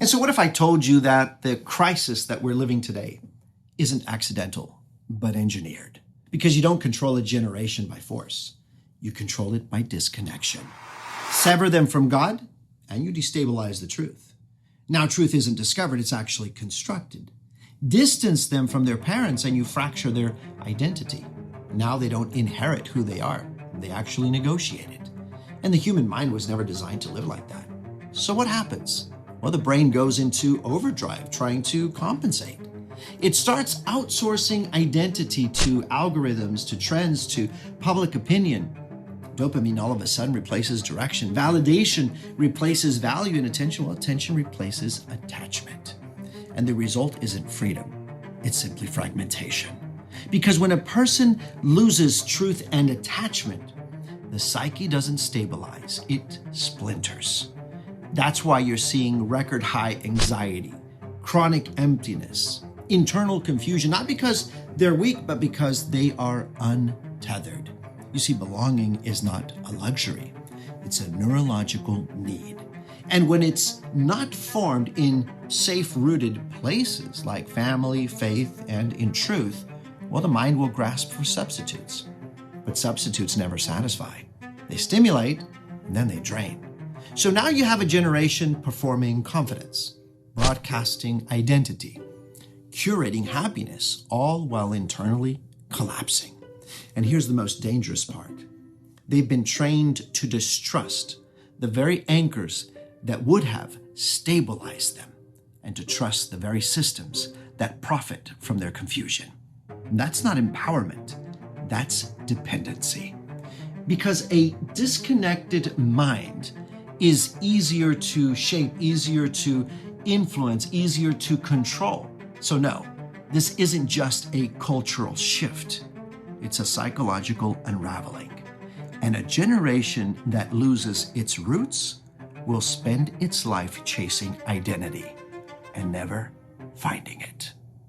And so what if I told you that the crisis that we're living today isn't accidental, but engineered? Because you don't control a generation by force. You control it by disconnection. Sever them from God, and you destabilize the truth. Now, truth isn't discovered, it's actually constructed. Distance them from their parents, and you fracture their identity. Now they don't inherit who they are. They actually negotiate it. And the human mind was never designed to live like that. So what happens? Well, the brain goes into overdrive, trying to compensate. It starts outsourcing identity to algorithms, to trends, to public opinion. Dopamine all of a sudden replaces direction. Validation replaces value, and attention, well, attention replaces attachment. And the result isn't freedom, it's simply fragmentation. Because when a person loses truth and attachment, the psyche doesn't stabilize, it splinters. That's why you're seeing record high anxiety, chronic emptiness, internal confusion, not because they're weak, but because they are untethered. You see, belonging is not a luxury. It's a neurological need. And when it's not formed in safe-rooted places like family, faith, and in truth, well, the mind will grasp for substitutes. But substitutes never satisfy. They stimulate, and then they drain. So now you have a generation performing confidence, broadcasting identity, curating happiness, all while internally collapsing. And here's the most dangerous part. They've been trained to distrust the very anchors that would have stabilized them, and to trust the very systems that profit from their confusion. And that's not empowerment, that's dependency. Because a disconnected mind is easier to shape, easier to influence, easier to control. So no, this isn't just a cultural shift. It's a psychological unraveling. And a generation that loses its roots will spend its life chasing identity and never finding it.